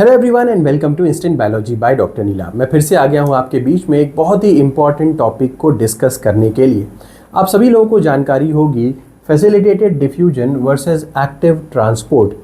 Hello everyone and welcome to instant biology by doctor Neela. मैं फिर से आ गया हूँ आपके बीच में एक बहुत ही इंपॉर्टेंट टॉपिक को डिस्कस करने के लिए। आप सभी लोगों को जानकारी होगी facilitated diffusion versus active transport.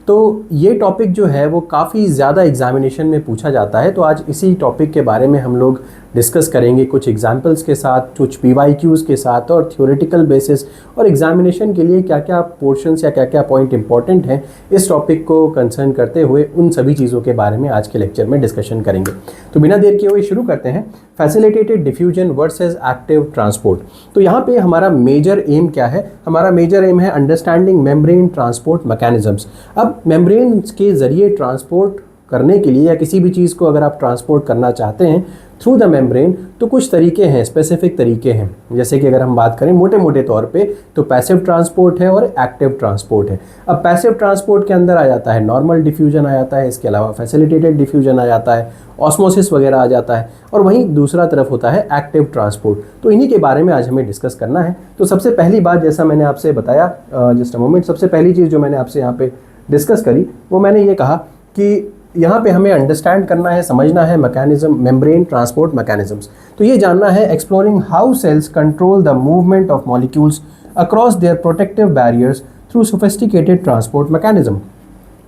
तो ये टॉपिक जो है वो काफ़ी ज़्यादा एग्जामिनेशन में पूछा जाता है। तो आज इसी टॉपिक के बारे में हम लोग डिस्कस करेंगे, कुछ एग्जाम्पल्स के साथ, कुछ PYQs के साथ और थ्योरेटिकल बेसिस, और एग्जामिनेशन के लिए क्या क्या पोर्शंस या क्या क्या पॉइंट इंपॉर्टेंट हैं इस टॉपिक को कंसर्न करते हुए उन सभी चीज़ों के बारे में आज के लेक्चर में डिस्कशन करेंगे। तो बिना देर किए हुए शुरू करते हैं। Facilitated diffusion versus active transport. तो यहाँ पे हमारा मेजर एम क्या है? हमारा मेजर एम है अंडरस्टैंडिंग मेम्ब्रेन ट्रांसपोर्ट मैकेनिज्म्स। अब मेम्ब्रेन के ज़रिए ट्रांसपोर्ट करने के लिए या किसी भी चीज़ को अगर आप ट्रांसपोर्ट करना चाहते हैं थ्रू द मेम्ब्रेन, तो कुछ तरीके हैं, स्पेसिफिक तरीके हैं। जैसे कि अगर हम बात करें मोटे मोटे तौर पे, तो पैसिव ट्रांसपोर्ट है और एक्टिव ट्रांसपोर्ट है। अब पैसिव ट्रांसपोर्ट के अंदर आ जाता है नॉर्मल डिफ्यूजन आ जाता है, इसके अलावा फैसिलिटेटेड डिफ्यूजन आ जाता है, ऑस्मोसिस वगैरह आ जाता है, और वहीं दूसरा तरफ होता है एक्टिव ट्रांसपोर्ट। तो इन्हीं के बारे में आज हमें डिस्कस करना है। तो सबसे पहली बात, जैसा मैंने आपसे बताया जस्ट अ मोमेंट, सबसे पहली चीज़ जो मैंने आपसे यहाँ पे डिस्कस करी वो मैंने ये कहा कि यहाँ पे हमें अंडरस्टैंड करना है, समझना है मैकेनिज्म, मेम्ब्रेन ट्रांसपोर्ट मैकेनिज्म्स। तो ये जानना है exploring how cells control the movement of molecules across their protective barriers through sophisticated transport mechanism.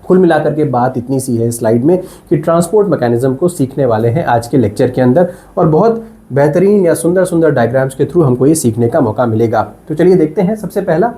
कुल मिलाकर के बात इतनी सी है स्लाइड में कि ट्रांसपोर्ट मैकेनिज्म को सीखने वाले हैं आज के लेक्चर के अंदर, और बहुत बेहतरीन या सुंदर सुंदर डायग्राम्स के थ्रू हमको ये सीखने का मौका मिलेगा। तो चलिए देखते हैं। सबसे पहला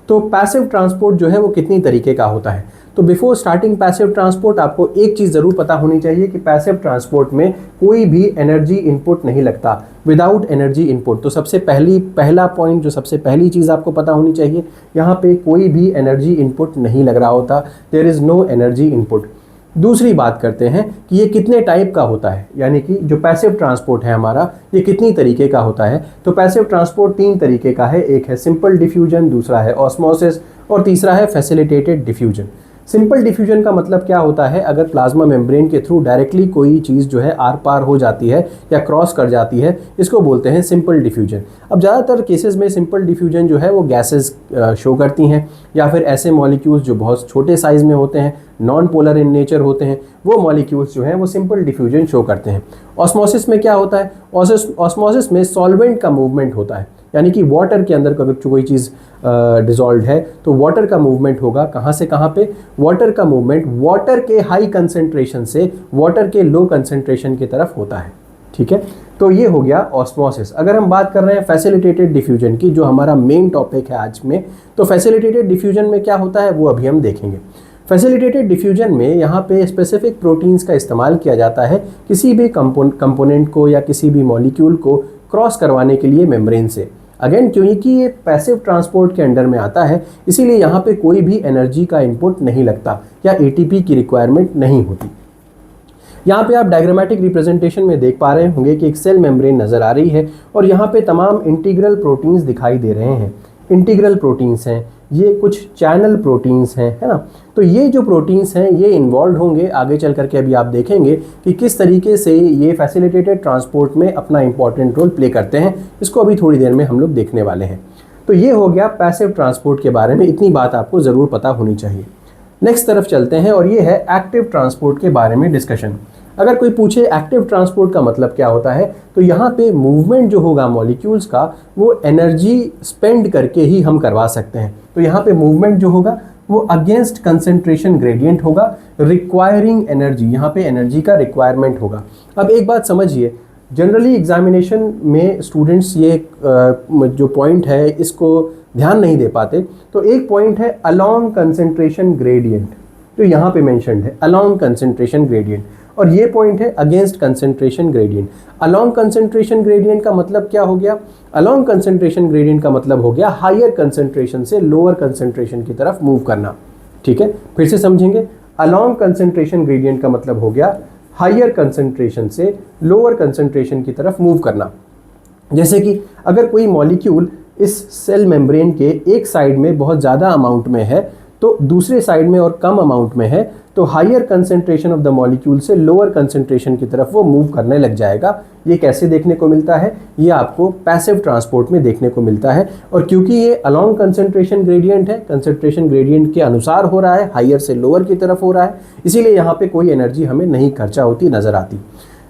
तो पैसिव ट्रांसपोर्ट जो है वो कितनी तरीके का होता है। तो बिफोर स्टार्टिंग पैसिव ट्रांसपोर्ट आपको एक चीज़ ज़रूर पता होनी चाहिए कि पैसिव ट्रांसपोर्ट में कोई भी एनर्जी इनपुट नहीं लगता, विदाउट एनर्जी इनपुट। तो सबसे पहला पॉइंट, जो सबसे पहली चीज़ आपको पता होनी चाहिए, यहाँ पे कोई भी एनर्जी इनपुट नहीं लग रहा होता, there is no energy input. दूसरी बात करते हैं कि ये कितने टाइप का होता है, यानी कि जो पैसिव ट्रांसपोर्ट है हमारा, ये कितनी तरीके का होता है। तो पैसिव ट्रांसपोर्ट 3 तरीके का है। एक है सिंपल डिफ्यूजन, दूसरा है ऑस्मोसिस, और तीसरा है फैसिलिटेटेड डिफ्यूजन। सिंपल डिफ्यूजन का मतलब क्या होता है? अगर प्लाज्मा मेम्ब्रेन के थ्रू डायरेक्टली कोई चीज़ जो है आर पार हो जाती है या क्रॉस कर जाती है, इसको बोलते हैं सिंपल डिफ्यूजन। अब ज़्यादातर केसेस में सिंपल डिफ्यूजन जो है वो गैसेस शो करती हैं, या फिर ऐसे मॉलिक्यूल्स जो बहुत छोटे साइज़ में होते हैं, नॉन पोलर इन नेचर होते हैं, वो मॉलिक्यूल्स जो हैं वो सिंपल डिफ्यूजन शो करते हैं। ऑस्मोसिस में क्या होता है? ऑस्मोसिस में सॉल्वेंट का मूवमेंट होता है, यानी कि वाटर के अंदर अगर कोई चीज़ डिसॉल्व है तो वाटर का मूवमेंट होगा। कहाँ से कहाँ पे? वाटर का मूवमेंट वाटर के हाई कंसंट्रेशन से वाटर के लो कंसंट्रेशन की तरफ होता है। ठीक है, तो ये हो गया ऑस्मोसिस। अगर हम बात कर रहे हैं फैसिलिटेटेड डिफ्यूजन की, जो हमारा मेन टॉपिक है आज में, तो फैसिलिटेटेड डिफ्यूजन में क्या होता है वो अभी हम देखेंगे। फैसिलिटेटेड डिफ्यूजन में यहाँ पे स्पेसिफिक प्रोटीन्स का इस्तेमाल किया जाता है किसी भी कंपोनेंट को या किसी भी मॉलिक्यूल को क्रॉस करवाने के लिए मेम्ब्रेन से। अगेन, क्योंकि ये पैसिव ट्रांसपोर्ट के अंडर में आता है, इसीलिए यहाँ पे कोई भी एनर्जी का इनपुट नहीं लगता या ATP की रिक्वायरमेंट नहीं होती। यहाँ पे आप डायग्रामेटिक रिप्रेजेंटेशन में देख पा रहे होंगे कि एक सेल मेम्ब्रेन नज़र आ रही है, और यहाँ पे तमाम इंटीग्रल प्रोटीन्स दिखाई दे रहे हैं। इंटीग्रल प्रोटीन्स हैं, ये कुछ चैनल प्रोटीन्स हैं, है ना। तो ये जो प्रोटीन्स हैं ये इन्वॉल्व होंगे आगे चल करके। अभी आप देखेंगे कि किस तरीके से ये फैसिलिटेटेड ट्रांसपोर्ट में अपना इंपॉर्टेंट रोल प्ले करते हैं। इसको अभी थोड़ी देर में हम लोग देखने वाले हैं। तो ये हो गया पैसिव ट्रांसपोर्ट के बारे में, इतनी बात आपको ज़रूर पता होनी चाहिए। नेक्स्ट तरफ चलते हैं, और ये है एक्टिव ट्रांसपोर्ट के बारे में डिस्कशन। अगर कोई पूछे एक्टिव ट्रांसपोर्ट का मतलब क्या होता है, तो यहाँ पे मूवमेंट जो होगा मॉलिक्यूल्स का वो एनर्जी स्पेंड करके ही हम करवा सकते हैं। तो यहाँ पे मूवमेंट जो होगा वो अगेंस्ट कंसंट्रेशन ग्रेडियंट होगा, रिक्वायरिंग एनर्जी, यहाँ पे एनर्जी का रिक्वायरमेंट होगा। अब एक बात समझिए, जनरली एग्जामिनेशन में स्टूडेंट्स ये जो पॉइंट है इसको ध्यान नहीं दे पाते। तो एक पॉइंट है अलोंग कंसंट्रेशन ग्रेडियंट, जो यहाँ पे मेंशन्ड है अलोंग कंसंट्रेशन ग्रेडियंट, और ये पॉइंट है against concentration gradient. Along concentration gradient का मतलब क्या हो गया? अलोंग कंसंट्रेशन ग्रेडियंट का मतलब हो गया हायर कंसंट्रेशन से लोअर कंसंट्रेशन की तरफ मूव करना। ठीक है, फिर से समझेंगे। अलोंग कंसंट्रेशन ग्रेडियंट का मतलब हो गया हायर कंसंट्रेशन से लोअर कंसंट्रेशन की तरफ मूव करना। जैसे कि अगर कोई मॉलिक्यूल इस सेल मेम्ब्रेन के एक साइड में बहुत ज़्यादा अमाउंट में है, तो दूसरे साइड में और कम अमाउंट में है तो higher concentration of the molecule से लोअर कंसेंट्रेशन की तरफ वो मूव करने लग जाएगा। ये कैसे देखने को मिलता है? ये आपको पैसिव ट्रांसपोर्ट में देखने को मिलता है। और क्योंकि ये अलोंग कंसेंट्रेशन ग्रेडियंट है, कंसेंट्रेशन ग्रेडियंट के अनुसार हो रहा है, हायर से लोअर की तरफ हो रहा है, इसीलिए यहाँ पे कोई एनर्जी हमें नहीं खर्चा होती नज़र आती।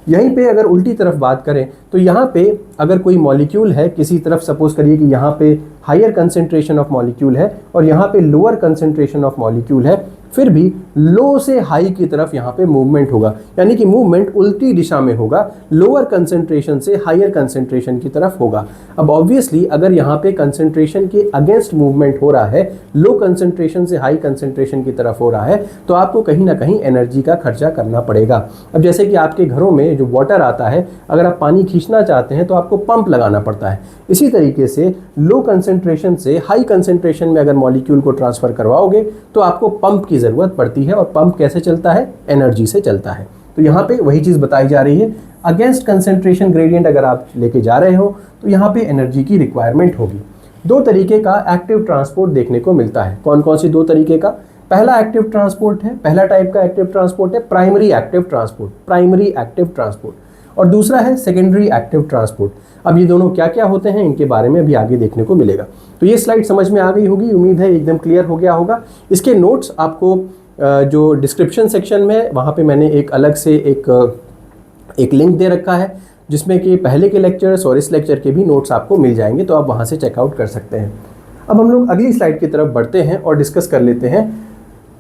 यहीं पे अगर उल्टी तरफ बात करें तो यहाँ पे अगर कोई मॉलिक्यूल है किसी तरफ, सपोज करिए कि यहाँ पे हायर कंसेंट्रेशन ऑफ मॉलिक्यूल है और यहाँ पे लोअर कंसेंट्रेशन ऑफ मॉलिक्यूल है, फिर भी लो से हाई की तरफ यहाँ पे मूवमेंट होगा, यानी कि मूवमेंट उल्टी दिशा में होगा, लोअर कंसेंट्रेशन से हायर कंसेंट्रेशन की तरफ होगा। अब ऑब्वियसली अगर यहाँ पे कंसेंट्रेशन के अगेंस्ट मूवमेंट हो रहा है, लो कंसेंट्रेशन से हाई कंसेंट्रेशन की तरफ हो रहा है, तो आपको कहीं ना कहीं एनर्जी का खर्चा करना पड़ेगा। अब जैसे कि आपके घरों में जो वाटर आता है, अगर आप पानी खींचना चाहते हैं तो आपको पंप लगाना पड़ता है। इसी तरीके से लो कंसेंट्रेशन से हाई कंसेंट्रेशन में अगर मॉलिक्यूल को ट्रांसफ़र करवाओगे तो आपको पंप की ज़रूरत पड़ती है। और पंप कैसे चलता है? एनर्जी से चलता है। तो यहाँ पे वही चीज़ बताई जा रही है, अगेंस्ट कंसेंट्रेशन ग्रेडियंट अगर आप लेके जा रहे हो तो यहाँ पे एनर्जी की रिक्वायरमेंट होगी। दो तरीके का एक्टिव ट्रांसपोर्ट देखने को मिलता है। कौन कौन सी दो तरीके का? पहला एक्टिव ट्रांसपोर्ट है, पहला टाइप का एक्टिव ट्रांसपोर्ट है primary active transport, primary active transport, और दूसरा है सेकेंडरी एक्टिव ट्रांसपोर्ट। अब ये दोनों क्या क्या होते हैं इनके बारे में अभी आगे देखने को मिलेगा। तो ये स्लाइड समझ में आ गई होगी, उम्मीद है एकदम क्लियर हो गया होगा। इसके नोट्स आपको जो डिस्क्रिप्शन सेक्शन में, वहाँ पे मैंने एक अलग से एक लिंक दे रखा है जिसमें कि पहले के लेक्चर्स और इस लेक्चर के भी नोट्स आपको मिल जाएंगे, तो आप वहाँ से चेकआउट कर सकते हैं। अब हम लोग अगली स्लाइड की तरफ बढ़ते हैं और डिस्कस कर लेते हैं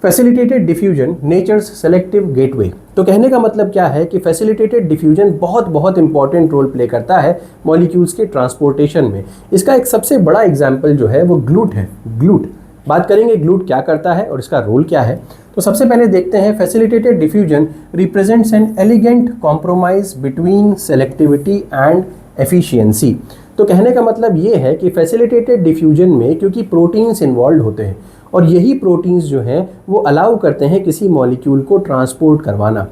facilitated diffusion nature's selective gateway. तो कहने का मतलब क्या है कि फैसिलिटेटेड डिफ्यूजन बहुत इंपॉर्टेंट रोल प्ले करता है मॉलिक्यूल्स के ट्रांसपोर्टेशन में। इसका एक सबसे बड़ा एग्जाम्पल जो है वो ग्लूट है। ग्लूट बात करेंगे, ग्लूट क्या करता है और इसका रोल क्या है। तो सबसे पहले देखते हैं, facilitated diffusion represents an elegant compromise between selectivity and efficiency. तो कहने का मतलब ये है कि फैसिलिटेटेड डिफ्यूजन में क्योंकि प्रोटीन्स इन्वॉल्व होते हैं और यही प्रोटीन्स जो हैं वो अलाउ करते हैं किसी मॉलिक्यूल को ट्रांसपोर्ट करवाना।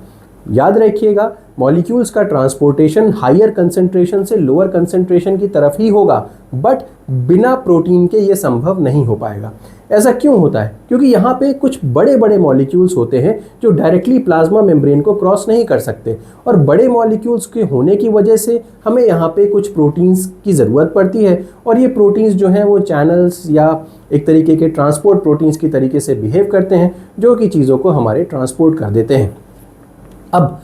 याद रखिएगा, मॉलिक्यूल्स का ट्रांसपोर्टेशन हायर कंसेंट्रेशन से लोअर कंसेंट्रेशन की तरफ ही होगा, बट बिना प्रोटीन के ये संभव नहीं हो पाएगा। ऐसा क्यों होता है? क्योंकि यहाँ पे कुछ बड़े बड़े मॉलिक्यूल्स होते हैं जो डायरेक्टली प्लाज्मा मेम्ब्रेन को क्रॉस नहीं कर सकते, और बड़े मॉलिक्यूल्स के होने की वजह से हमें यहाँ पे कुछ प्रोटीन्स की ज़रूरत पड़ती है, और ये प्रोटीन्स जो हैं वो चैनल्स या एक तरीके के ट्रांसपोर्ट प्रोटीन्स की तरीके से बिहेव करते हैं, जो कि चीज़ों को हमारे ट्रांसपोर्ट कर देते हैं। अब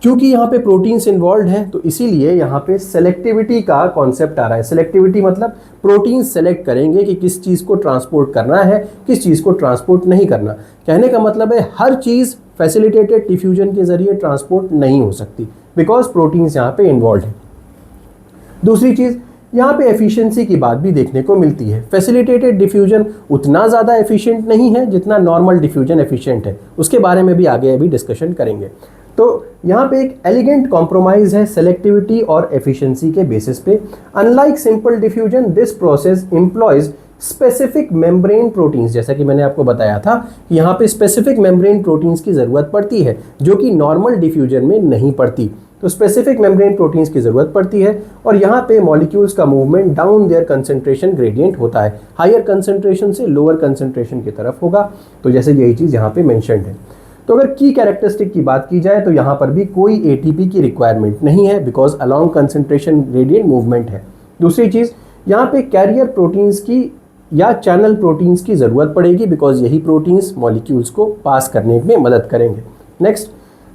क्योंकि यहाँ पे प्रोटीन्स इन्वॉल्व हैं तो इसीलिए यहाँ पे सेलेक्टिविटी का कॉन्सेप्ट आ रहा है। सेलेक्टिविटी मतलब प्रोटीन्स सेलेक्ट करेंगे कि किस चीज़ को ट्रांसपोर्ट करना है, किस चीज़ को ट्रांसपोर्ट नहीं करना। कहने का मतलब है हर चीज़ फैसिलिटेटेड डिफ्यूजन के ज़रिए ट्रांसपोर्ट नहीं हो सकती, बिकॉज प्रोटीन्स यहाँ पे इन्वॉल्व हैं। दूसरी चीज़, यहाँ पे एफिशिएंसी की बात भी देखने को मिलती है। फैसिलिटेटेड डिफ्यूजन उतना ज़्यादा एफिशिएंट नहीं है जितना नॉर्मल डिफ्यूजन एफिशिएंट है, उसके बारे में भी आगे अभी डिस्कशन करेंगे। तो यहाँ पे एक एलिगेंट कॉम्प्रोमाइज़ है सेलेक्टिविटी और एफिशिएंसी के बेसिस पे। Unlike simple diffusion, this process employees specific membrane proteins. जैसा कि मैंने आपको बताया था कि यहाँ पे स्पेसिफिक मेम्ब्रेन प्रोटीन्स की ज़रूरत पड़ती है जो कि नॉर्मल डिफ्यूजन में नहीं पड़ती। तो स्पेसिफिक मेम्ब्रेन प्रोटीन्स की ज़रूरत पड़ती है, और यहाँ पे मॉलिक्यूल्स का movement down their concentration gradient होता है, हायर कंसेंट्रेशन से लोअर कंसेंट्रेशन की तरफ होगा। तो जैसे यही चीज़ यहाँ पे मेंशन्ड है। तो अगर की कैरेक्टरिस्टिक की बात की जाए तो यहाँ पर भी कोई एटीपी की रिक्वायरमेंट नहीं है, because along concentration gradient movement है। दूसरी चीज़, यहाँ पे कैरियर प्रोटीन्स की या चैनल प्रोटीन्स की ज़रूरत पड़ेगी, बिकॉज यही प्रोटीन्स मॉलिक्यूल्स को पास करने में मदद करेंगे। Next,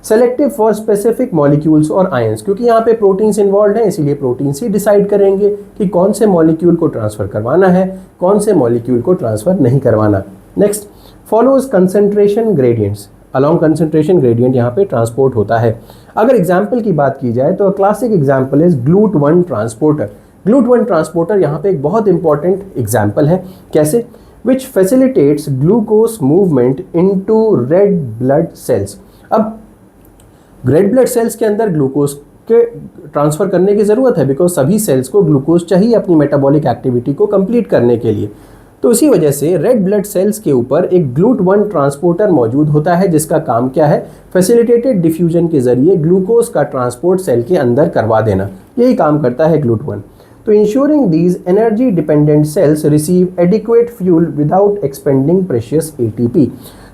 selective for specific molecules और आयंस, क्योंकि यहाँ पे प्रोटीन्स इन्वॉल्व हैं इसीलिए प्रोटीन्स ही डिसाइड करेंगे कि कौन से मॉलिक्यूल को ट्रांसफ़र करवाना है, कौन से मॉलिक्यूल को ट्रांसफ़र नहीं करवाना। Next, follows concentration gradients, along concentration gradient यहाँ पे ट्रांसपोर्ट होता है। अगर एग्जाम्पल की बात की जाए तो classic example is GLUT1 transporter. GLUT1 transporter यहाँ पे एक बहुत इंपॉर्टेंट एग्जाम्पल है। कैसे? Which facilitates glucose movement into red blood cells. अब रेड ब्लड सेल्स के अंदर ग्लूकोज के ट्रांसफ़र करने की ज़रूरत है, बिकॉज सभी सेल्स को ग्लूकोज चाहिए अपनी मेटाबॉलिक एक्टिविटी को कंप्लीट करने के लिए। तो इसी वजह से रेड ब्लड सेल्स के ऊपर एक GLUT1 ट्रांसपोर्टर मौजूद होता है, जिसका काम क्या है? फैसिलिटेटेड डिफ्यूजन के ज़रिए ग्लूकोज का ट्रांसपोर्ट सेल के अंदर करवा देना, यही काम करता है GLUT1। तो ensuring these energy dependent cells receive adequate fuel without expending precious ATP.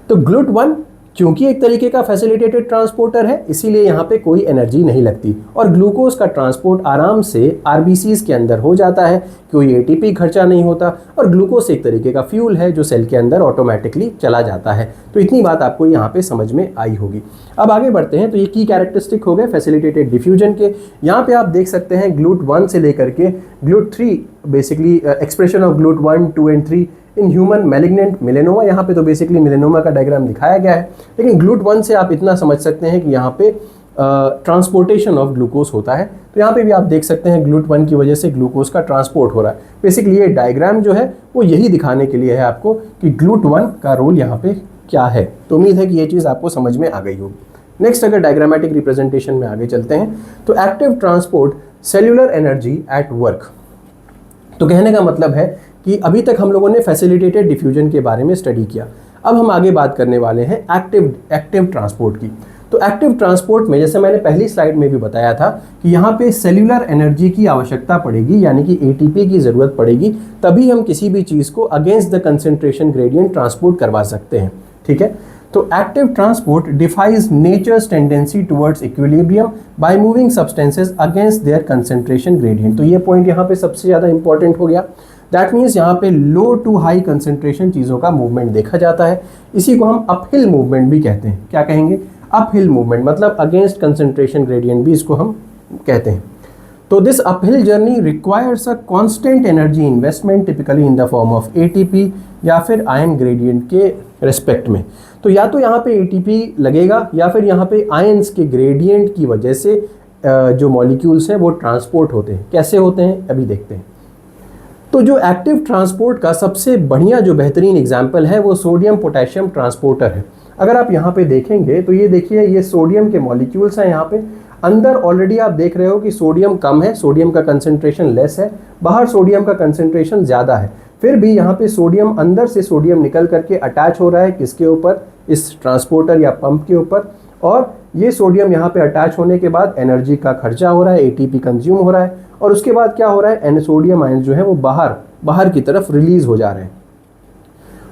तो GLUT1 क्योंकि एक तरीके का फैसिलिटेटेड ट्रांसपोर्टर है, इसीलिए यहाँ पे कोई एनर्जी नहीं लगती और ग्लूकोज का ट्रांसपोर्ट आराम से आरबीसीज के अंदर हो जाता है, कोई एटीपी खर्चा नहीं होता और ग्लूकोज एक तरीके का फ्यूल है जो सेल के अंदर ऑटोमेटिकली चला जाता है। तो इतनी बात आपको यहाँ पे समझ में आई होगी। अब आगे बढ़ते हैं। तो ये की कैरेक्टरिस्टिक हो गए फैसिलिटेटेड डिफ्यूजन के। यहाँ पे आप देख सकते हैं GLUT1 से लेकर के GLUT3, basically expression of GLUT1, 2 and 3 in human malignant melanoma. यहाँ पे तो बेसिकली मेलेनोमा का डायग्राम दिखाया गया है, लेकिन GLUT1 से आप इतना समझ सकते हैं कि यहाँ पे ट्रांसपोर्टेशन ऑफ ग्लूकोज होता है। तो यहाँ पे भी आप देख सकते हैं GLUT1 की वजह से ग्लूकोज का ट्रांसपोर्ट हो रहा है। बेसिकली ये डायग्राम जो है वो यही दिखाने के लिए है आपको कि GLUT1 का रोल यहाँ पे क्या है। तो उम्मीद है कि ये चीज़ आपको समझ में आ गई होगी। नेक्स्ट अगर डायग्रामेटिक रिप्रेजेंटेशन में आगे चलते हैं तो active transport cellular energy at work. तो कहने का मतलब है कि अभी तक हम लोगों ने फैसिलिटेटेड डिफ्यूजन के बारे में स्टडी किया। अब हम आगे बात करने वाले हैं एक्टिव ट्रांसपोर्ट की। तो एक्टिव ट्रांसपोर्ट में जैसे मैंने पहली स्लाइड में भी बताया था कि यहाँ पे सेल्यूलर एनर्जी की आवश्यकता पड़ेगी, यानी कि एटीपी की ज़रूरत पड़ेगी, तभी हम किसी भी चीज़ को against the concentration gradient transport करवा सकते हैं। ठीक है, तो active transport defies nature's tendency towards equilibrium by moving substances against their concentration gradient. तो ये पॉइंट यहाँ पे सबसे ज़्यादा इंपॉर्टेंट हो गया। दैट मीन्स यहाँ पे लो टू हाई कंसंट्रेशन चीज़ों का मूवमेंट देखा जाता है। इसी को हम अपहिल मूवमेंट भी कहते हैं। क्या कहेंगे? अपहिल मूवमेंट, मतलब अगेंस्ट कंसंट्रेशन ग्रेडियंट भी इसको हम कहते हैं। तो this uphill journey requires a constant energy investment typically in the form of ATP या फिर आयन ग्रेडियंट के रिस्पेक्ट में। तो या तो यहाँ पे एटीपी लगेगा या फिर यहाँ पे आयंस के ग्रेडियंट की वजह से जो मॉलिक्यूल्स हैं वो ट्रांसपोर्ट होते हैं। कैसे होते हैं अभी देखते हैं। तो जो एक्टिव ट्रांसपोर्ट का सबसे बढ़िया जो बेहतरीन एग्जाम्पल है वो सोडियम पोटेशियम ट्रांसपोर्टर है। अगर आप यहाँ पे देखेंगे तो ये देखिए, ये सोडियम के मॉलिक्यूल्स हैं। यहाँ पे अंदर ऑलरेडी आप देख रहे हो कि सोडियम कम है, सोडियम का कंसंट्रेशन लेस है, बाहर सोडियम का कंसंट्रेशन ज़्यादा है। फिर भी यहाँ पे सोडियम, अंदर से सोडियम निकल करके अटैच हो रहा है किसके ऊपर? इस ट्रांसपोर्टर या पंप के ऊपर। और ये सोडियम यहाँ पे अटैच होने के बाद एनर्जी का खर्चा हो रहा है, एटीपी कंज्यूम हो रहा है और उसके बाद क्या हो रहा है? सोडियम आयन जो है वो बाहर की तरफ रिलीज हो जा रहे हैं।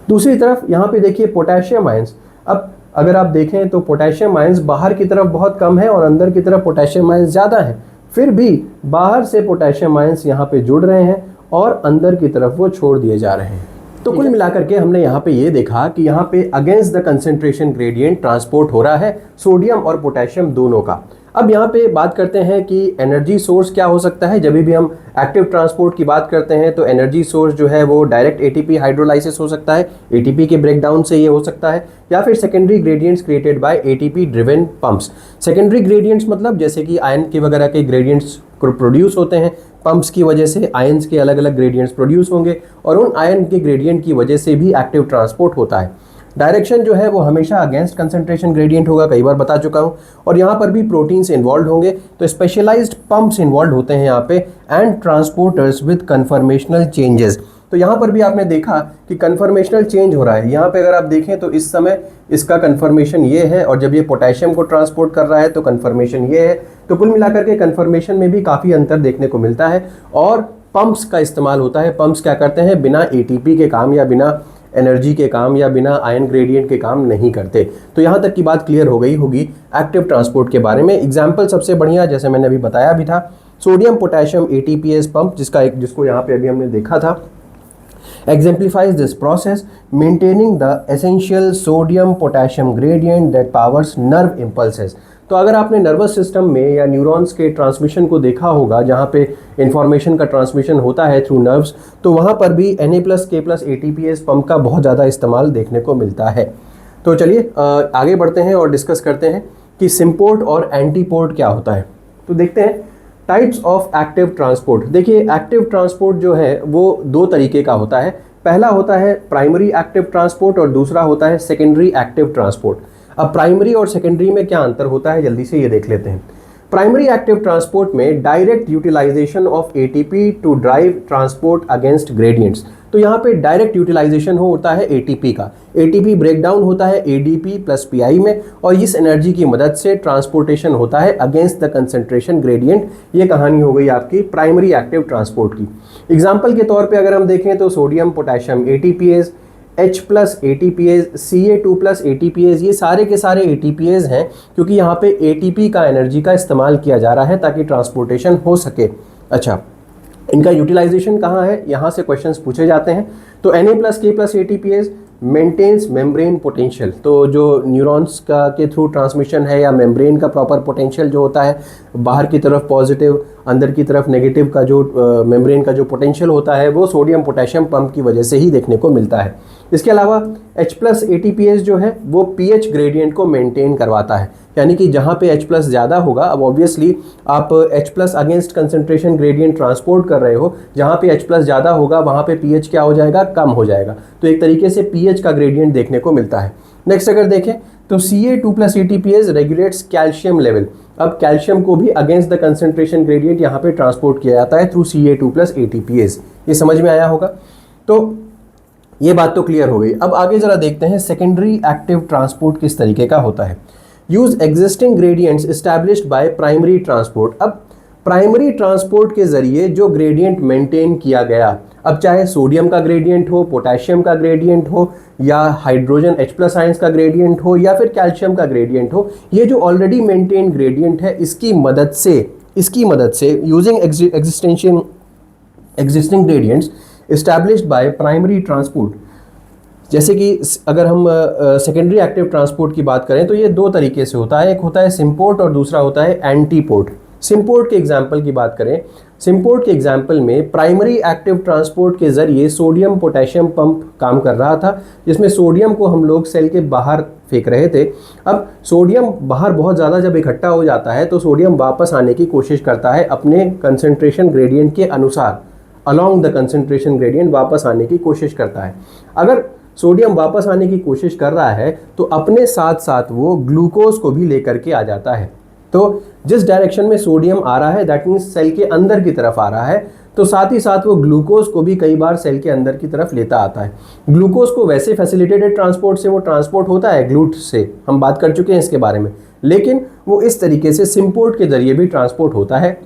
दूसरी तरफ यहाँ पे देखिए पोटेशियम आयंस। अब अगर आप देखें तो पोटेशियम आयंस बाहर की तरफ बहुत कम है और अंदर की तरफ पोटेशियम आयंस ज़्यादा है। फिर भी बाहर से पोटेशियम आयंस यहाँ पे जुड़ रहे हैं और अंदर की तरफ वो छोड़ दिए जा रहे हैं। तो कुल मिलाकर के हमने यहाँ पे ये देखा कि यहाँ पे against the concentration gradient transport हो रहा है सोडियम और पोटेशियम दोनों का। अब यहाँ पे बात करते हैं कि एनर्जी सोर्स क्या हो सकता है। जब भी हम एक्टिव ट्रांसपोर्ट की बात करते हैं तो एनर्जी सोर्स जो है वो डायरेक्ट एटीपी हाइड्रोलाइसिस हो सकता है, एटीपी के ब्रेकडाउन से ये हो सकता है, या फिर secondary gradients created by ATP driven pumps. Secondary gradients मतलब जैसे कि आयन के वगैरह के ग्रेडियंट्स प्रोड्यूस होते हैं, पंप्स की वजह से आयंस के अलग अलग ग्रेडियंट्स प्रोड्यूस होंगे और उन आयन के ग्रेडियंट की वजह से भी एक्टिव ट्रांसपोर्ट होता है। डायरेक्शन जो है वो हमेशा अगेंस्ट कंसंट्रेशन ग्रेडियंट होगा, कई बार बता चुका हूँ। और यहाँ पर भी प्रोटीन्स इन्वॉल्व होंगे, तो स्पेशलाइज्ड पंप्स इन्वॉल्व होते हैं यहाँ पे and transporters with conformational changes. तो यहाँ पर भी आपने देखा कि कन्फर्मेशनल चेंज हो रहा है। यहाँ पे अगर आप देखें तो इस समय इसका कन्फर्मेशन ये है और जब ये पोटेशियम को ट्रांसपोर्ट कर रहा है तो कन्फर्मेशन ये है। तो कुल मिलाकर के कन्फर्मेशन में भी काफ़ी अंतर देखने को मिलता है और पंप्स का इस्तेमाल होता है। पंप्स क्या करते हैं? बिना एटीपी के काम या बिना एनर्जी के काम या बिना आयन ग्रेडियंट के काम नहीं करते। तो यहाँ तक की बात क्लियर हो गई होगी एक्टिव ट्रांसपोर्ट के बारे में। एग्जाम्पल सबसे बढ़िया जैसे मैंने अभी बताया भी था, सोडियम पोटेशियम एटीपीएस पंप, जिसको यहाँ पे अभी हमने देखा था, exemplifies this process maintaining the essential sodium potassium gradient that powers nerve impulses। तो अगर आपने नर्वस सिस्टम में या न्यूरॉन्स के ट्रांसमिशन को देखा होगा जहाँ पे इंफॉर्मेशन का ट्रांसमिशन होता है थ्रू नर्व्स, तो वहाँ पर भी Na+K+ ATPase पंप का बहुत ज़्यादा इस्तेमाल देखने को मिलता है। तो चलिए आगे बढ़ते हैं और डिस्कस करते हैं कि सिम्पोर्ट और एंटीपोर्ट क्या होता है। तो देखते हैं टाइप्स ऑफ एक्टिव ट्रांसपोर्ट। देखिए एक्टिव ट्रांसपोर्ट जो है वो दो तरीके का होता है। पहला होता है प्राइमरी एक्टिव ट्रांसपोर्ट और दूसरा होता है सेकेंडरी एक्टिव ट्रांसपोर्ट। अब प्राइमरी और सेकेंडरी में क्या अंतर होता है जल्दी से ये देख लेते हैं। प्राइमरी एक्टिव ट्रांसपोर्ट में direct utilisation of ATP to drive transport against gradients. तो यहाँ पे डायरेक्ट यूटिलाइजेशन होता है एटीपी का, एटीपी ब्रेक डाउन होता है एडीपी प्लस पीआई में, और इस एनर्जी की मदद से ट्रांसपोर्टेशन होता है अगेंस्ट द कंसंट्रेशन ग्रेडियंट। ये कहानी हो गई आपकी प्राइमरी एक्टिव ट्रांसपोर्ट की। एग्जाम्पल के तौर पे अगर हम देखें तो sodium potassium ATPase, H plus ATPase, Ca2 plus ATPase, ये सारे के सारे एटीपीएज हैं क्योंकि यहाँ पे एटीपी का एनर्जी का इस्तेमाल किया जा रहा है ताकि ट्रांसपोर्टेशन हो सके। अच्छा, इनका यूटिलाइजेशन कहाँ है, यहाँ से क्वेश्चंस पूछे जाते हैं। तो Na plus K plus ATPase maintains membrane potential, तो जो न्यूरॉन्स का के थ्रू ट्रांसमिशन है या मेम्ब्रेन का प्रॉपर पोटेंशियल जो होता है, बाहर की तरफ पॉजिटिव अंदर की तरफ नेगेटिव का जो मेम्ब्रेन का जो पोटेंशियल होता है वो सोडियम पोटेशियम पंप की वजह से ही देखने को मिलता है। इसके अलावा H प्लस एटीपीएस जो है वो पीएच ग्रेडियंट को मेंटेन करवाता है, यानी कि जहाँ पे H प्लस ज़्यादा होगा, अब ऑब्वियसली आप H plus against concentration gradient transport कर रहे हो, जहाँ पे H प्लस ज़्यादा होगा वहाँ पे pH क्या हो जाएगा, कम हो जाएगा। तो एक तरीके से pH का ग्रेडियंट देखने को मिलता है। नेक्स्ट अगर देखें तो Ca2 plus ATPase regulates calcium level. अब कैल्शियम को भी अगेंस्ट द कंसंट्रेशन ग्रेडियंट यहाँ पे ट्रांसपोर्ट किया जाता है थ्रू Ca2 प्लस एटीपीएस। ये समझ में आया होगा। तो ये बात तो क्लियर हो गई। अब आगे जरा देखते हैं सेकेंडरी एक्टिव ट्रांसपोर्ट किस तरीके का होता है। Use existing gradients established by primary transport. अब प्राइमरी ट्रांसपोर्ट के जरिए जो ग्रेडियंट मेंटेन किया गया, अब चाहे सोडियम का ग्रेडियंट हो, पोटेशियम का ग्रेडियंट हो, या हाइड्रोजन H प्लस आयंस का ग्रेडियंट हो, या फिर कैल्शियम का ग्रेडियंट हो, ये जो ऑलरेडी मेंटेन ग्रेडियंट है इसकी मदद से using existing gradients established by primary transport. जैसे कि अगर हम सेकेंडरी एक्टिव ट्रांसपोर्ट की बात करें तो ये दो तरीके से होता है, एक होता है सिम्पोर्ट और दूसरा होता है एंटीपोर्ट। सिम्पोर्ट के एग्जाम्पल की बात करें, सिम्पोर्ट के एग्जाम्पल में प्राइमरी एक्टिव ट्रांसपोर्ट के जरिए सोडियम पोटेशियम पंप काम कर रहा था, जिसमें सोडियम को हम लोग सेल के बाहर फेंक रहे थे। अब सोडियम बाहर बहुत ज़्यादा जब इकट्ठा हो जाता है तो सोडियम वापस आने की कोशिश करता है अपने कंसंट्रेशन ग्रेडियंट के अनुसार, अलोंग द कंसंट्रेशन ग्रेडियंट वापस आने की कोशिश करता है। अगर सोडियम वापस आने की कोशिश कर रहा है तो अपने साथ साथ वो ग्लूकोज को भी लेकर के आ जाता है। तो जिस डायरेक्शन में सोडियम आ रहा है दैट मीन्स सेल के अंदर की तरफ आ रहा है, तो साथ ही साथ वो ग्लूकोज को भी कई बार सेल के अंदर की तरफ लेता आता है। ग्लूकोज को वैसे फैसिलिटेटेड ट्रांसपोर्ट से वो ट्रांसपोर्ट होता है, ग्लूट से हम बात कर चुके हैं इसके बारे में, लेकिन वो इस तरीके से सिम्पोर्ट के जरिए भी ट्रांसपोर्ट होता है।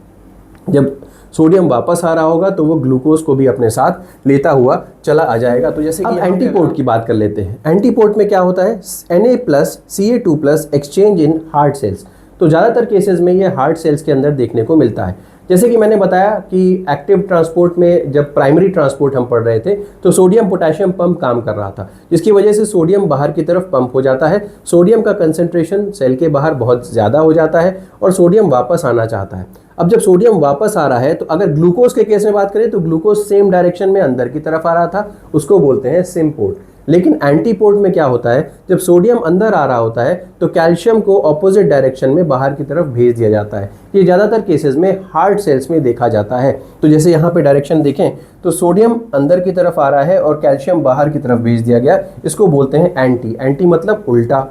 जब सोडियम वापस आ रहा होगा तो वो ग्लूकोज को भी अपने साथ लेता हुआ चला आ जाएगा। तो जैसे कि एंटीपोर्ट की बात कर लेते हैं। एंटीपोर्ट में क्या होता है, Na plus Ca2 plus exchange in heart cells. तो ज़्यादातर केसेस में ये हार्ट सेल्स के अंदर देखने को मिलता है। जैसे कि मैंने बताया कि एक्टिव ट्रांसपोर्ट में जब प्राइमरी ट्रांसपोर्ट हम पढ़ रहे थे तो सोडियम पोटेशियम पंप काम कर रहा था, जिसकी वजह से सोडियम बाहर की तरफ पंप हो जाता है, सोडियम का कंसंट्रेशन सेल के बाहर बहुत ज़्यादा हो जाता है और सोडियम वापस आना चाहता है। अब जब सोडियम वापस आ रहा है तो अगर ग्लूकोज के केस में बात करें तो ग्लूकोज सेम डायरेक्शन में अंदर की तरफ आ रहा था, उसको बोलते हैं सिम्पोर्ट। लेकिन एंटीपोर्ट में क्या होता है, जब सोडियम अंदर आ रहा होता है तो कैल्शियम को ऑपोजिट डायरेक्शन में बाहर की तरफ भेज दिया जाता है। ये ज़्यादातर केसेस में हार्ट सेल्स में देखा जाता है। तो जैसे यहाँ पे डायरेक्शन देखें तो सोडियम अंदर की तरफ आ रहा है और कैल्शियम बाहर की तरफ भेज दिया गया, इसको बोलते हैं एंटी। एंटी मतलब उल्टा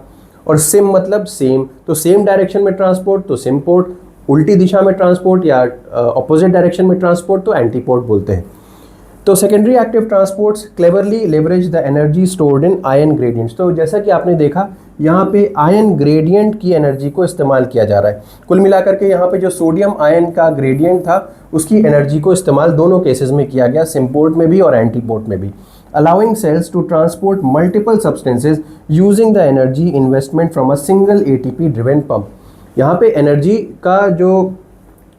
और सिम मतलब सेम। तो सेम डायरेक्शन में ट्रांसपोर्ट तो सिम्पोर्ट, उल्टी दिशा में ट्रांसपोर्ट या ऑपोजिट डायरेक्शन में ट्रांसपोर्ट तो एंटीपोर्ट बोलते हैं। तो secondary active transports cleverly leverage the energy stored in ion gradients. तो जैसा कि आपने देखा यहाँ पे आयन ग्रेडियंट की एनर्जी को इस्तेमाल किया जा रहा है। कुल मिलाकर के यहाँ पे जो सोडियम आयन का ग्रेडियंट था उसकी एनर्जी को इस्तेमाल दोनों केसेस में किया गया, सिम्पोर्ट में भी और एंटीपोर्ट में भी, allowing cells to transport multiple substances using the energy investment from a single ATP driven pump। यहाँ पे एनर्जी का जो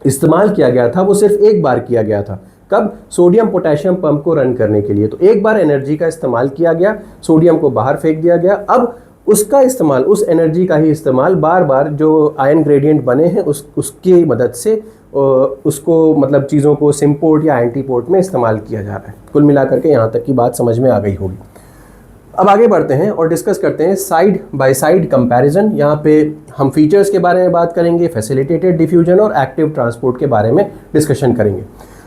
इस्तेमाल किया गया था वो सिर्फ एक बार किया गया था। कब? सोडियम पोटेशियम पंप को रन करने के लिए। तो एक बार एनर्जी का इस्तेमाल किया गया, सोडियम को बाहर फेंक दिया गया। अब उसका इस्तेमाल, उस एनर्जी का ही इस्तेमाल बार बार जो आयन ग्रेडियंट बने हैं उसकी मदद से उसको मतलब चीज़ों को सिम्पोर्ट या एंटीपोर्ट में इस्तेमाल किया जा रहा है। कुल मिलाकर के यहाँ तक की बात समझ में आ गई होगी। अब आगे बढ़ते हैं और डिस्कस करते हैं साइड बाय साइड कंपैरिजन। यहाँ पे हम फीचर्स के बारे में बात करेंगे, फैसिलिटेटेड डिफ्यूजन और एक्टिव ट्रांसपोर्ट के बारे में डिस्कशन करेंगे।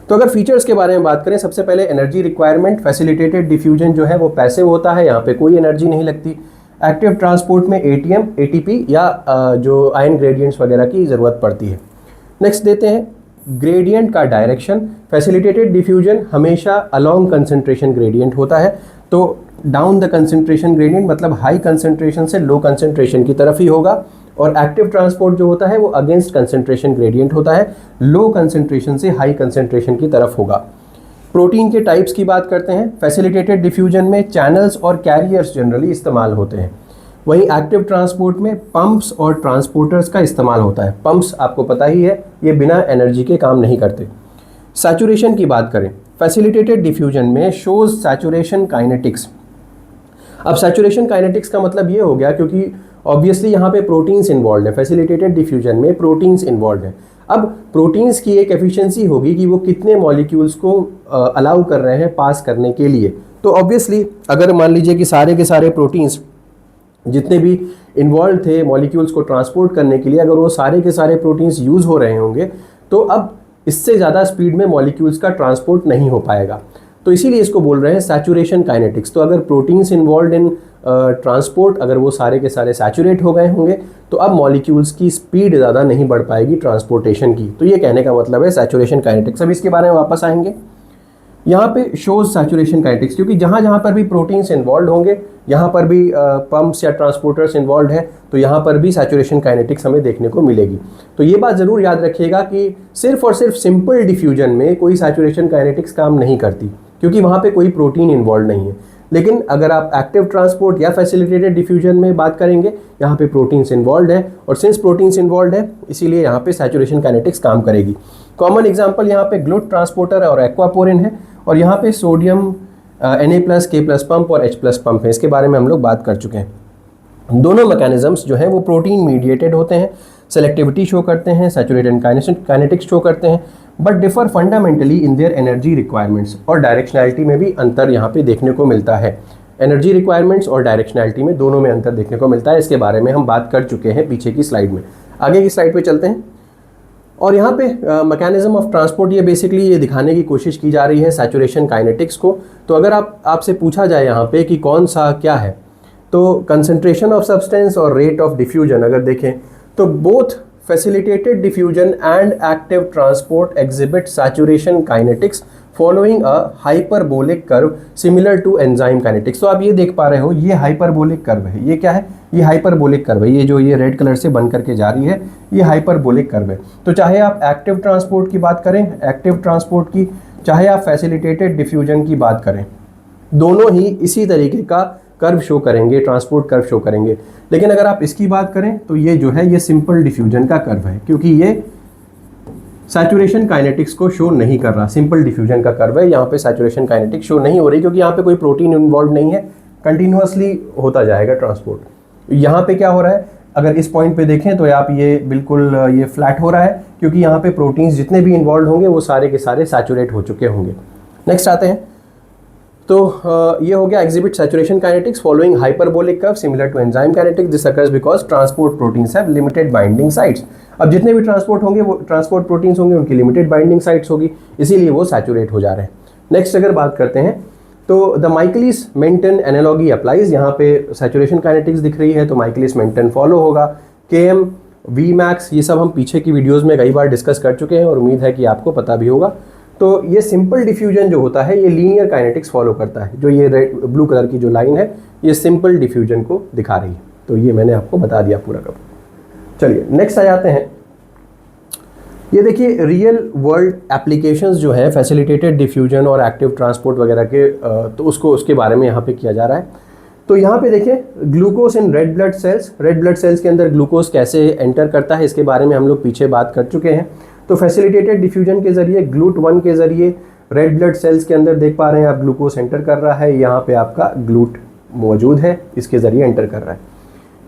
तो अगर फीचर्स के बारे में बात करें, सबसे पहले एनर्जी रिक्वायरमेंट। फैसिलिटेटेड डिफ्यूजन जो है वो पैसिव होता है, यहाँ पे कोई एनर्जी नहीं लगती। एक्टिव ट्रांसपोर्ट में एटीएम, एटीपी या जो आयन ग्रेडियंट्स वगैरह की ज़रूरत पड़ती है। नेक्स्ट देते हैं ग्रेडियंट का डायरेक्शन। फैसिलिटेटेड डिफ्यूजन हमेशा अलोंग कंसंट्रेशन ग्रेडियंट होता है, तो डाउन द कंसंट्रेशन ग्रेडियंट मतलब हाई कंसंट्रेशन से लो कंसंट्रेशन की तरफ ही होगा, और एक्टिव ट्रांसपोर्ट जो होता है वो अगेंस्ट कंसंट्रेशन ग्रेडियंट होता है, लो कंसंट्रेशन से हाई कंसंट्रेशन की तरफ होगा। प्रोटीन के टाइप्स की बात करते हैं। फैसिलिटेटेड डिफ्यूजन में चैनल्स और कैरियर्स जनरली इस्तेमाल होते हैं, वहीं एक्टिव ट्रांसपोर्ट में पंप्स और ट्रांसपोर्टर्स का इस्तेमाल होता है। पंप्स आपको पता ही है, ये बिना एनर्जी के काम नहीं करते। सैचुरेशन की बात करें, फैसिलिटेटेड डिफ्यूजन में शोज सैचुरेशन काइनेटिक्स। अब सैचुरेशन काइनेटिक्स का मतलब ये हो गया, क्योंकि ऑब्वियसली यहाँ पे प्रोटीन्स इन्वॉल्व है, फैसिलिटेटेड डिफ्यूजन में प्रोटीन्स इन्वॉल्व है। अब प्रोटीन्स की एक एफिशिएंसी होगी कि वो कितने मॉलिक्यूल्स को अलाउ कर रहे हैं पास करने के लिए। तो ऑब्वियसली अगर मान लीजिए कि सारे के सारे प्रोटीन्स जितने भी इन्वॉल्व थे मॉलिक्यूल्स को ट्रांसपोर्ट करने के लिए, अगर वो सारे के सारे प्रोटीन्स यूज़ हो रहे होंगे, तो अब इससे ज़्यादा स्पीड में मॉलिक्यूल्स का ट्रांसपोर्ट नहीं हो पाएगा। तो इसीलिए इसको बोल रहे हैं सैचुरेशन काइनेटिक्स। तो अगर प्रोटीन्स इन्वॉल्व इन ट्रांसपोर्ट अगर वो सारे के सारे सैचुरेट हो गए होंगे, तो अब मॉलिक्यूल्स की स्पीड ज़्यादा नहीं बढ़ पाएगी ट्रांसपोर्टेशन की। तो ये कहने का मतलब है सैचुरेशन काइनेटिक्स। अब इसके बारे में वापस आएंगे। यहाँ पे शोज सैचुरेशन काइनेटिक्स, क्योंकि जहाँ जहाँ पर भी प्रोटीन्स इन्वॉल्व होंगे, यहाँ पर भी पंप्स या ट्रांसपोर्टर्स इन्वॉल्व है, तो यहाँ पर भी सैचुरेशन काइनेटिक्स हमें देखने को मिलेगी। तो ये बात ज़रूर याद रखिएगा कि सिर्फ और सिर्फ सिंपल डिफ्यूजन में कोई सैचुरेशन काइनेटिक्स काम नहीं करती, क्योंकि वहाँ पे कोई प्रोटीन इन्वॉल्व नहीं है। लेकिन अगर आप एक्टिव ट्रांसपोर्ट या फैसिलिटेटेड डिफ्यूजन में बात करेंगे, यहाँ पे प्रोटीन्स इन्वॉल्व है, और सिंस प्रोटीन्स इन्वॉल्व है इसीलिए यहाँ पे सैचुरेशन काइनेटिक्स काम करेगी। कॉमन एग्जांपल यहाँ पे ग्लूट ट्रांसपोर्टर और एक्वापोरिन है, और यहाँ पे सोडियम Na+, K+ पंप और H+ पंप है। इसके बारे में हम लोग बात कर चुके हैं। दोनों मैकेनिज्म्स जो हैं वो प्रोटीन मीडिएटेड होते हैं, सेलेक्टिविटी शो करते हैं, सैचुरेटेड काइनेटिक्स शो करते हैं, but differ fundamentally in their energy requirements, और डायरेक्शनैलिटी में भी अंतर यहाँ पे देखने को मिलता है। एनर्जी रिक्वायरमेंट्स और डायरेक्शनैलिटी में दोनों में अंतर देखने को मिलता है। इसके बारे में हम बात कर चुके हैं पीछे की स्लाइड में। आगे की स्लाइड पे चलते हैं, और यहाँ पे मैकेनिज्म ऑफ ट्रांसपोर्ट ये बेसिकली ये दिखाने की कोशिश की जा रही है सैचुरेशन काइनेटिक्स को। तो अगर आपसे पूछा जाए यहाँ पे कि कौन सा क्या है, तो कंसंट्रेशन ऑफ सब्सटेंस और रेट ऑफ डिफ्यूजन अगर देखें तो both facilitated diffusion and active transport exhibit saturation kinetics following a hyperbolic curve similar to enzyme kinetics. तो आप ये देख पा रहे हो, ये हाइपरबोलिक कर्व है। ये क्या है? ये हाइपरबोलिक कर्व है। ये जो ये रेड कलर से बन करके जा रही है, ये हाइपरबोलिक कर्व है। तो चाहे आप एक्टिव ट्रांसपोर्ट की बात करें, एक्टिव ट्रांसपोर्ट की, चाहे आप फैसिलिटेटेड डिफ्यूजन की बात करें, दोनों ही इसी तरीके का कर्व शो करेंगे, ट्रांसपोर्ट कर्व शो करेंगे। लेकिन अगर आप इसकी बात करें तो ये जो है ये सिंपल डिफ्यूजन का कर्व है, क्योंकि ये सैचुरेशन काइनेटिक्स को शो नहीं कर रहा। सिंपल डिफ्यूजन का कर्व है, यहाँ पे सैचुरेशन काइनेटिक्स शो नहीं हो रही, क्योंकि यहाँ पे कोई प्रोटीन इन्वॉल्व नहीं है, कंटिन्यूअसली होता जाएगा ट्रांसपोर्ट। यहाँ पे क्या हो रहा है, अगर इस पॉइंट पे देखें तो आप ये बिल्कुल ये फ्लैट हो रहा है, क्योंकि यहाँ पे प्रोटीन्स जितने भी इन्वॉल्व होंगे वो सारे के सारे सैचुरेट हो चुके होंगे। नेक्स्ट आते हैं, तो ये हो गया exhibit saturation kinetics following hyperbolic curve similar to enzyme kinetics. This occurs because transport proteins have limited binding sites. अब जितने भी ट्रांसपोर्ट होंगे वो ट्रांसपोर्ट प्रोटीन्स होंगे, उनकी लिमिटेड बाइंडिंग साइट्स होगी, इसीलिए वो सैचुरेट हो जा रहे हैं। नेक्स्ट अगर बात करते हैं तो the Michaelis Menten analogy applies. यहाँ पे सैचुरेशन काइनेटिक्स दिख रही है तो माइकलिस मेंटन फॉलो होगा। Km, Vmax ये सब हम पीछे की वीडियोज़ में कई बार डिस्कस कर चुके हैं और उम्मीद है कि आपको पता भी होगा। तो ये सिंपल डिफ्यूजन जो होता है ये लीनियर काइनेटिक्स फॉलो करता है। जो ये रेड ब्लू कलर की जो लाइन है ये सिंपल डिफ्यूजन को दिखा रही है। तो ये मैंने आपको बता दिया पूरा का। चलिए नेक्स्ट आ जाते हैं। ये देखिए रियल वर्ल्ड एप्लीकेशंस जो है फैसिलिटेटेड डिफ्यूजन और एक्टिव ट्रांसपोर्ट वगैरह के, तो उसके बारे में यहाँ पे किया जा रहा है। तो यहाँ पे देखिए glucose in red blood sales. Red blood cells के अंदर ग्लूकोज कैसे एंटर करता है इसके बारे में हम लोग पीछे बात कर चुके हैं। तो फैसिलिटेटेड डिफ्यूजन के जरिए GLUT1 के जरिए रेड ब्लड सेल्स के अंदर देख पा रहे हैं आप ग्लूकोज एंटर कर रहा है। यहाँ पे आपका ग्लूट मौजूद है, इसके जरिए एंटर कर रहा है।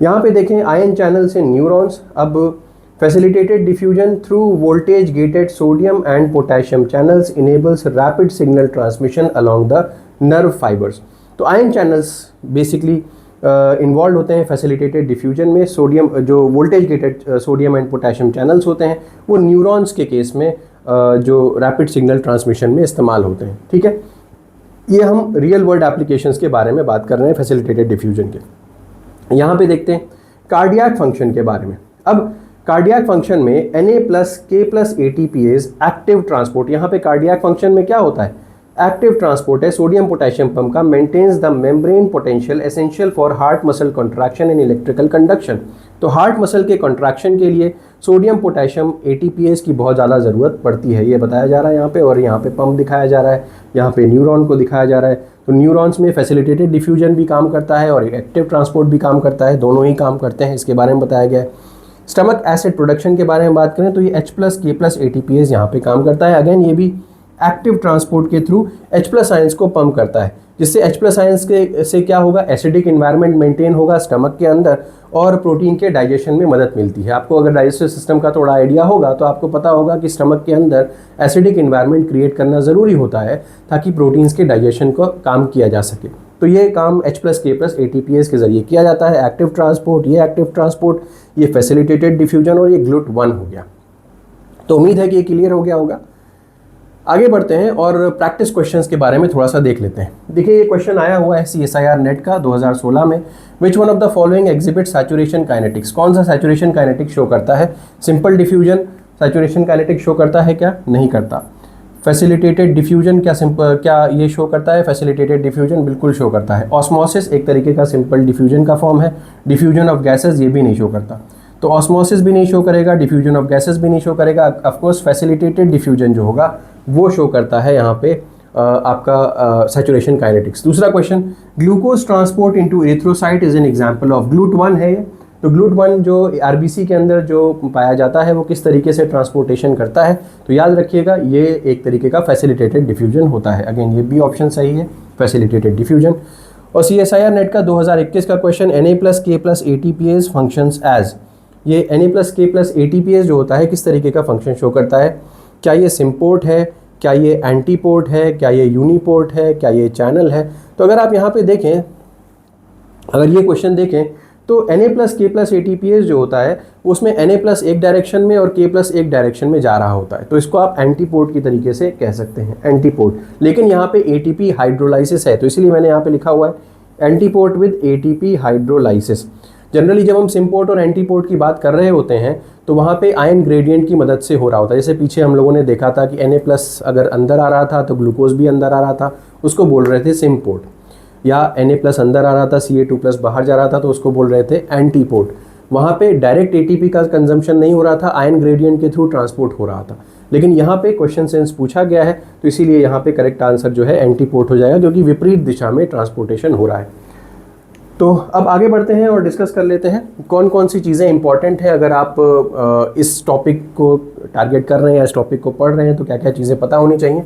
यहाँ पे देखें आयन चैनल से न्यूरॉन्स। अब facilitated diffusion through voltage gated sodium and potassium channels enables rapid signal transmission along the nerve fibres. तो आयन चैनल्स बेसिकली इन्वॉल्व होते हैं फैसिलिटेटेड डिफ्यूजन में। सोडियम जो voltage gated sodium and potassium channels होते हैं वो neurons के case में जो रैपिड सिग्नल ट्रांसमिशन में इस्तेमाल होते हैं। ठीक है, ये हम रियल वर्ल्ड एप्लीकेशंस के बारे में बात कर रहे हैं फैसिलिटेटेड डिफ्यूजन के। यहाँ पे देखते हैं कार्डियक फंक्शन के बारे में। अब कार्डियक फंक्शन में Na+K+ATPase एक्टिव ट्रांसपोर्ट, यहाँ पे कार्डियक फंक्शन में क्या होता है, एक्टिव ट्रांसपोर्ट है सोडियम पोटेशियम पंप का, maintains the membrane potential essential for heart muscle contraction and electrical conduction. तो हार्ट मसल के कॉन्ट्रैक्शन के लिए सोडियम पोटेशियम ATPase की बहुत ज़्यादा ज़रूरत पड़ती है, ये बताया जा रहा है यहाँ पे। और यहाँ पे पंप दिखाया जा रहा है, यहाँ पे न्यूरॉन को दिखाया जा रहा है। तो न्यूरॉन्स में फैसिलिटेटेड डिफ्यूजन भी काम करता है और एक्टिव ट्रांसपोर्ट भी काम करता है, दोनों ही काम करते हैं, इसके बारे में बताया गया है। स्टमक एसिड प्रोडक्शन के बारे में बात करें तो ये H+K+ATPase यहाँ पे काम करता है। अगेन ये भी एक्टिव ट्रांसपोर्ट के थ्रू H+ आयंस को पंप करता है, जिससे H+ आयंस के से क्या होगा, एसिडिक इन्वायरमेंट मेंटेन होगा स्टमक के अंदर और प्रोटीन के डाइजेशन में मदद मिलती है। आपको अगर डाइजेस्टिव सिस्टम का थोड़ा आइडिया होगा तो आपको पता होगा कि स्टमक के अंदर एसिडिक इन्वायरमेंट क्रिएट करना ज़रूरी होता है ताकि प्रोटीन्स के डाइजेशन को काम किया जा सके। तो ये काम H+K+ATPase के जरिए किया जाता है। एक्टिव ट्रांसपोर्ट, ये एक्टिव ट्रांसपोर्ट, ये फैसिलिटेटेड डिफ्यूजन और ये GLUT1 हो गया। तो उम्मीद है कि ये क्लियर हो गया होगा। आगे बढ़ते हैं और प्रैक्टिस क्वेश्चंस के बारे में थोड़ा सा देख लेते हैं। देखिए ये क्वेश्चन आया हुआ है CSIR नेट का 2016 में, which one of the following exhibit saturation kinetics. कौन सा सैचुरेशन काइनेटिक्स शो करता है, simple diffusion saturation kinetics show करता है क्या, नहीं करता। फैसिलिटेटेड डिफ्यूजन क्या ये शो करता है, फैसिलिटेटेड डिफ्यूजन बिल्कुल शो करता है। ऑस्मोसिस एक तरीके का सिंपल डिफ्यूजन का फॉर्म है। डिफ्यूजन ऑफ गैसेस ये भी नहीं शो करता, तो ऑस्मोसिस भी नहीं शो करेगा, डिफ्यूजन ऑफ गैसेस भी नहीं शो करेगा। ऑफकोर्स फैसिलिटेटेड डिफ्यूजन जो होगा वो शो करता है यहाँ पे आपका सैचुरेशन काइनेटिक्स। दूसरा question, glucose transport into erythrocyte is an example of GLUT1 है। तो GLUT1 जो RBC के अंदर जो पाया जाता है वो किस तरीके से ट्रांसपोर्टेशन करता है, तो याद रखिएगा ये एक तरीके का फैसिलिटेटेड डिफ्यूजन होता है। अगेन ये भी ऑप्शन सही है, फैसिलिटेटेड डिफ्यूजन। और CSIR नेट का 2021 का क्वेश्चन, Na+K+ATPase फंक्शंस एज। ये Na+K+ATPase जो होता है किस तरीके का फंक्शन शो करता है, क्या ये सिम्पोर्ट है, क्या ये एंटीपोर्ट है, क्या ये यूनिपोर्ट है, क्या ये चैनल है। तो अगर आप यहाँ पे देखें, अगर ये क्वेश्चन देखें तो Na+K+ATPase जो होता है उसमें Na+ एक डायरेक्शन में और K+ एक डायरेक्शन में जा रहा होता है, तो इसको आप एंटीपोर्ट की तरीके से कह सकते हैं, एंटीपोर्ट। लेकिन यहाँ पे ATP हाइड्रोलाइसिस है, तो इसलिए मैंने यहाँ पे लिखा हुआ है antiport with ATP hydrolysis. Generally जब हम सिम्पोर्ट और एंटीपोर्ट की बात कर रहे होते हैं तो वहाँ पे आयन ग्रेडियंट की मदद से हो रहा होता है। जैसे पीछे हम लोगों ने देखा था कि Na+ अगर अंदर आ रहा था तो ग्लूकोज भी अंदर आ रहा था, उसको बोल रहे थे सिम्पोर्ट। या Na+ अंदर आ रहा था, Ca2+ बाहर जा रहा था, तो उसको बोल रहे थे एंटीपोर्ट। वहाँ पे डायरेक्ट ATP का कंजम्पशन नहीं हो रहा था, आयन ग्रेडियंट के थ्रू ट्रांसपोर्ट हो रहा था। लेकिन यहाँ पे क्वेश्चन सेंस पूछा गया है तो इसीलिए यहाँ पे करेक्ट आंसर जो है एंटीपोर्ट हो जाएगा, क्योंकि विपरीत दिशा में ट्रांसपोर्टेशन हो रहा है। तो अब आगे बढ़ते हैं और डिस्कस कर लेते हैं कौन कौन सी चीज़ें इंपॉर्टेंट है। अगर आप इस टॉपिक को टारगेट कर रहे हैं या इस टॉपिक को पढ़ रहे हैं तो क्या क्या चीज़ें पता होनी चाहिए।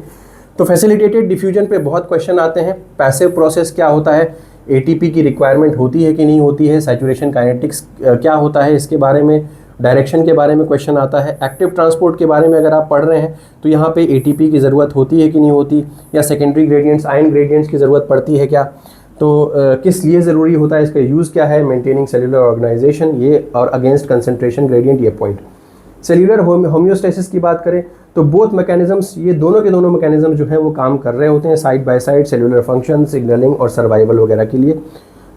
तो फैसिलिटेटेड डिफ्यूजन पे बहुत क्वेश्चन आते हैं। पैसिव प्रोसेस क्या होता है, ATP की रिक्वायरमेंट होती है कि नहीं होती है, सैचुरेशन काइनेटिक्स क्या होता है इसके बारे में, डायरेक्शन के बारे में क्वेश्चन आता है। एक्टिव ट्रांसपोर्ट के बारे में अगर आप पढ़ रहे हैं तो यहाँ पे ATP की ज़रूरत होती है कि नहीं होती, या सेकेंडरी ग्रेडियंट्स आयन ग्रेडियंट्स की ज़रूरत पड़ती है क्या, तो किस लिए ज़रूरी होता है, इसका यूज़ क्या है, मेंटेनिंग सेलुलर ऑर्गेनाइजेशन ये, और अगेंस्ट कंसंट्रेशन ग्रेडियंट ये पॉइंट। सेल्यूलर होम्योस्टेसिस की बात करें तो बोथ मैकेनिज्म्स, ये दोनों के दोनों मैकेनिज्म जो हैं वो काम कर रहे होते हैं side by side, cellular function, signalling और सर्वाइवल वगैरह के लिए।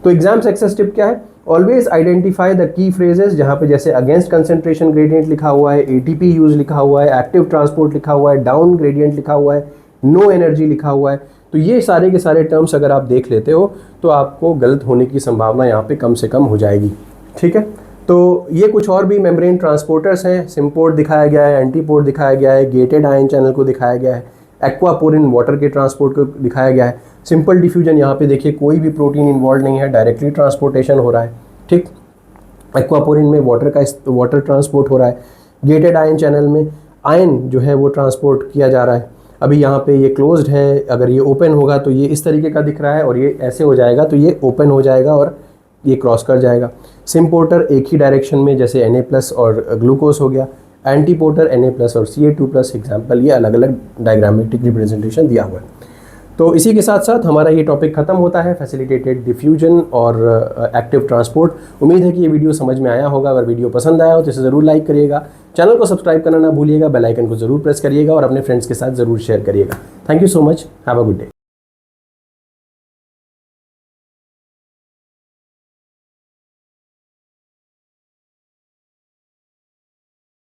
तो एग्जाम सक्सेस टिप क्या है, always identify the key phrases, जहाँ पे जैसे अगेंस्ट कंसंट्रेशन ग्रेडियंट लिखा हुआ है, ATP यूज लिखा हुआ है, एक्टिव ट्रांसपोर्ट लिखा हुआ है, डाउन ग्रेडियंट लिखा हुआ है, नो एनर्जी लिखा हुआ है। तो ये सारे के सारे टर्म्स अगर आप देख लेते हो तो आपको गलत होने की संभावना यहाँ पे कम से कम हो जाएगी। ठीक है, तो ये कुछ और भी मेम्ब्रेन ट्रांसपोर्टर्स हैं। सिम्पोर्ट दिखाया गया है, एंटीपोर्ट दिखाया गया है, गेटेड आयन चैनल को दिखाया गया है, एक्वापोरिन वाटर के ट्रांसपोर्ट को दिखाया गया है। सिंपल डिफ्यूजन यहाँ पे देखिए कोई भी प्रोटीन इन्वॉल्व नहीं है, डायरेक्टली ट्रांसपोर्टेशन हो रहा है। ठीक, एक्वापोरिन में वाटर ट्रांसपोर्ट हो रहा है। गेटेड आयन चैनल में आयन जो है वो ट्रांसपोर्ट किया जा रहा है। अभी यहाँ पे ये क्लोज्ड है, अगर ये ओपन होगा तो ये इस तरीके का दिख रहा है, और ये ऐसे हो जाएगा तो ये ओपन हो जाएगा और ये क्रॉस कर जाएगा। सिम्पोर्टर एक ही डायरेक्शन में, जैसे Na+ और ग्लूकोज हो गया। एंटीपोर्टर Na+ और Ca2+, एग्जाम्पल, ये अलग अलग डायग्रामेटिक रिप्रेजेंटेशन दिया हुआ है। तो इसी के साथ साथ हमारा ये टॉपिक खत्म होता है, फैसिलिटेटेड डिफ्यूजन और एक्टिव ट्रांसपोर्ट। उम्मीद है कि ये वीडियो समझ में आया होगा। अगर वीडियो पसंद आया हो तो इसे ज़रूर लाइक करिएगा, चैनल को सब्सक्राइब करना ना भूलिएगा, बेल आइकन को ज़रूर प्रेस करिएगा और अपने फ्रेंड्स के साथ ज़रूर शेयर करिएगा। Thank you so much, have a good day.